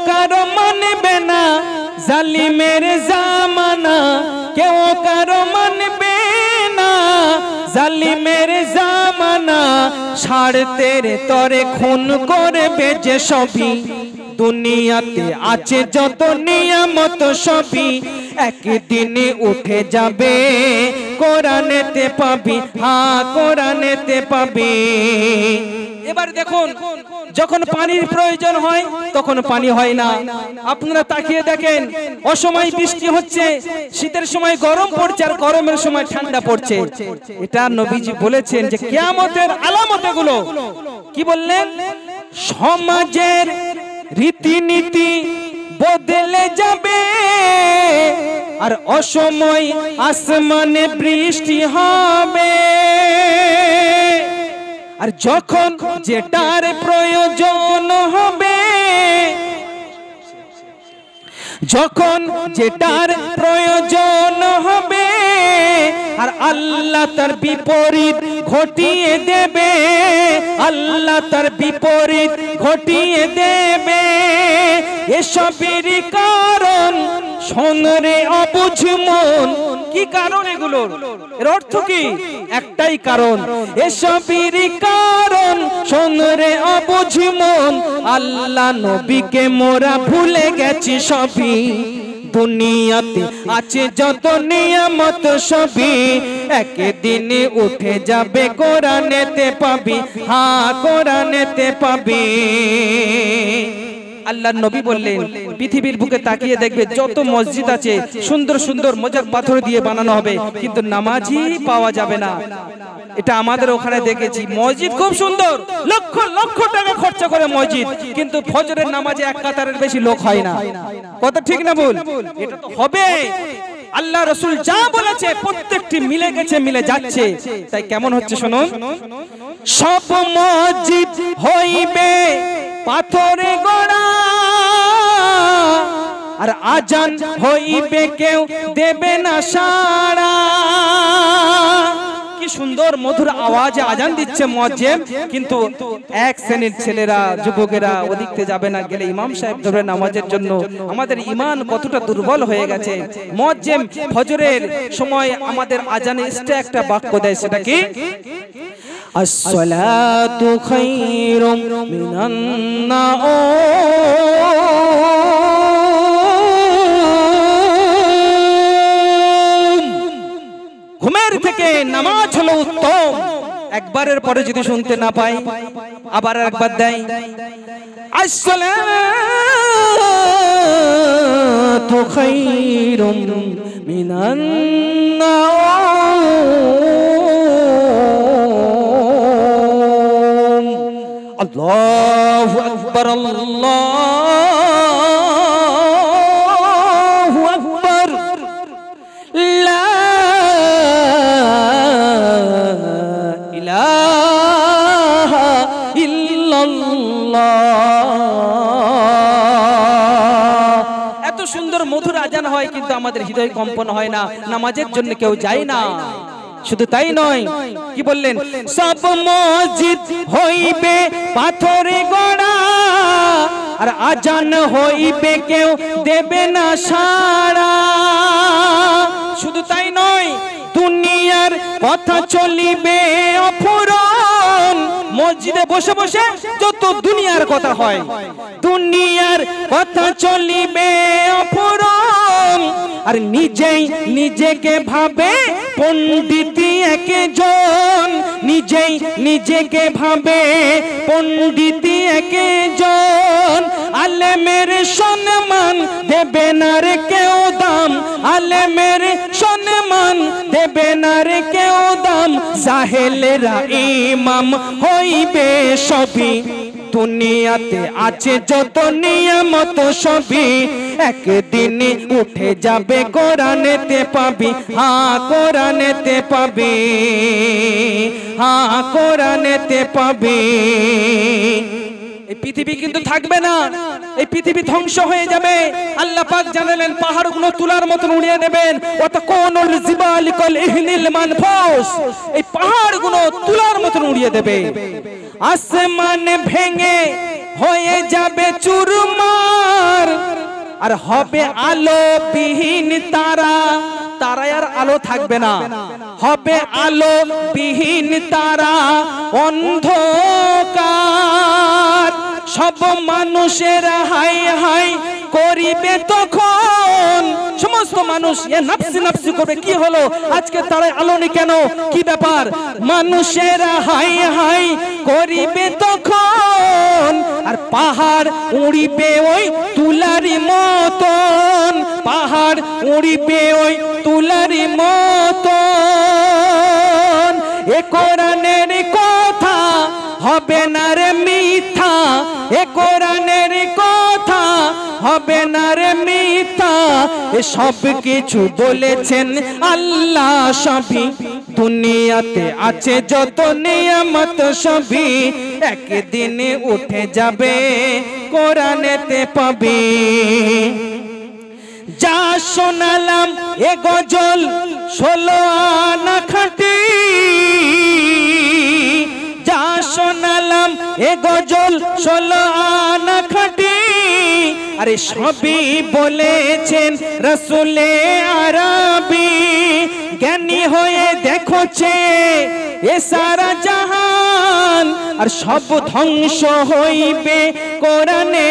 কারো মানবে না, জালিমের জামানা কেউ কারো মানবে না, জালিমের জামানা ছাড়তে রে তরে খুন করবে যে সবই, দুনিয়াতে আছে যত নিয়ামত সবই একদিনে উঠে যাবে, কোরআনেতে পাবি, হ্যাঁ কোরআনেতে পাবি। এবার দেখুন, যখন পানির প্রয়োজন হয় তখন পানি হয় না। আপনারা তাকিয়ে দেখেন, অসময় বৃষ্টি হচ্ছে, শীতের সময় গরম পড়ছে আর গরমের সময় ঠান্ডা পড়ছে। এটা নবীজি বলেছেন যে কিয়ামতের আলামত এগুলো। কি বললেন? সমাজের রীতিনীতি বদলে যাবে আর অসময় আসমানে বৃষ্টি হবে, আর যখন যেটার প্রয়োজন হবে, যখন যেটার প্রয়োজন হবে আর আল্লাহ তার বিপরীত ঘটিয়ে দেবে, আল্লাহ তার বিপরীত ঘটিয়ে দেবে। এসবের কারণ শোন রে অবুঝ মন। কি কারণ এগুলোর? এর অর্থ কি? একটাই কারণ, এসবের কারণ শোন রে অবুঝ মন, আল্লাহ নবীকে মোরা ভুলে গেছি সবই, দুনিয়াতে আছে যত নিয়ামত সবই একদিনে উঠে যাবে, কোরআনেতে পাবি, হ্যাঁ কোরআনেতে পাবি। আল্লাহর নবী বললেন, পৃথিবীর বুকে তাকিয়ে দেখবে যত মসজিদ আছে সুন্দর সুন্দর মোজাক পাথর দিয়ে বানানো হবে, কিন্তু নামাজি পাওয়া যাবে না। এটা আমাদের ওখানে দেখেছি, মসজিদ খুব সুন্দর, লক্ষ লক্ষ টাকা খরচা করে মসজিদ, কিন্তু ফজরের নামাজে এক কাতারের বেশি লোক হয় না। কথা ঠিক না ভুল? এটা তো হবে। আল্লাহ রাসূল যা বলেছে প্রত্যেকটি মিলে গেছে, মিলে যাচ্ছে। তাই কেমন হচ্ছে শুনুন, সব মসজিদ হইবে পাথরে গড়া আর আজান হইবে কেউ দেবে না সাড়া। কি সুন্দর মধুর আওয়াজে আজান দিচ্ছে মুয়াজ্জিন, কিন্তু এক শ্রেণীর ছেলেরা যুবকেরা ওদিকতে যাবে না, গেলে ইমাম সাহেব ধরে নামাজের জন্য। আমাদের ঈমান কতটা দুর্বল হয়ে গেছে। মুয়াজ্জিন ফজরের সময় আমাদের আজানে এক্সট্রা একটা বাক্য দেয়, সেটা কি? আসসালাতু খায়রুম মিনান নাওম। ঘুমের থেকে নামাজ হলো উত্তম। একবারের পরে যদি শুনতে না পাই, আবার একবার দেয়, আসসালাতু খায়রুম মিনান নাওম। আল্লাহু আকবার, আল্লাহু আকবার, লা ইলাহা ইল্লাল্লাহ। এত সুন্দর মধুর আজান হয়, কিন্তু আমাদের হৃদয় কম্পন হয় না, নামাজের জন্য কেউ যায় না। শুধু তাই নয়, কি বললেন? সব মসজিদ হইবে পাথরে গড়া আর আজান হইবে কেউ দেবে না সাড়া। শুধু তাই নয়, দুনিয়ার কথা চলিবে অফুরন। মসজিদে বসে বসে যত দুনিয়ার কথা হয়, দুনিয়ার কথা চলিবে অফুরন। আর নিজেই নিজেকে ভাবে পণ্ডিতি একজন, নিজেই নিজেকে ভাবে পণ্ডিতি একজন। আলেমের সম্মান দেবে না রে কেউ দাম, আলেমের সম্মান দেবে না রে কেউ দাম। জাহেলেরা ইমাম হইবে সবই, দুনিয়াতে আছে যত নিয়ামত সবই একদিনে উঠে যাবে, কোরআনেতে পাবি, হ্যাঁ কোরআনেতে পাবি, হ্যাঁ কোরআনেতে পাবি। এই পৃথিবী কিন্তু থাকবে না, এই পৃথিবী ধ্বংস হয়ে যাবে। আল্লাহ পাক জানালেন পাহাড়গুলো তুলার মতন উড়িয়ে দেবেন। ওয়াতাকুনুল জিবালু কাল ইহনিল মানফুস, এই পাহাড়গুলো তুলার মতন উড়িয়ে দেবে। আসমান ভেঙে হয়ে যাবে চুরমার, আর হবে আলো বিহীন তারা, তারায় আর আলো থাকবে না। হবে আলো বিহীন তারা, অন্ধকার। সব মানুষের হাই হাই করিবে তখন, সমস্ত মানুষ এ নাফসি নাফসি করবে, কি হলো আজকে তারায় আলো নেই কেন, কি ব্যাপার? মানুষের হাই হাই করিবে তখন, আর পাহাড় উড়িবে ওই তুলারি মতন, পাহাড় উড়িবে ওই তুলারি মতন। এ কোরআনের কথা হবে না রে মিথ্যা, এ কোরআনের কথা হবে না রে মিথ্যা। এ সব কিছু বলেছেন আল্লাহ, সবই দুনিয়াতে আছে যত নিয়ামত সবই একদিনে উঠে যাবে কোরআনেতে পাবি। যা শোনালাম এ গজল 16 আনা খাঁটি, যা শোনালাম এ গজল 16 আনা খাঁটি। আরে সবই বলেছেন রসুলে আরবি, জ্ঞানী হয়ে দেখোছে এ সারা জাহান, আর সব ধ্বংস হইবে কোরআনে।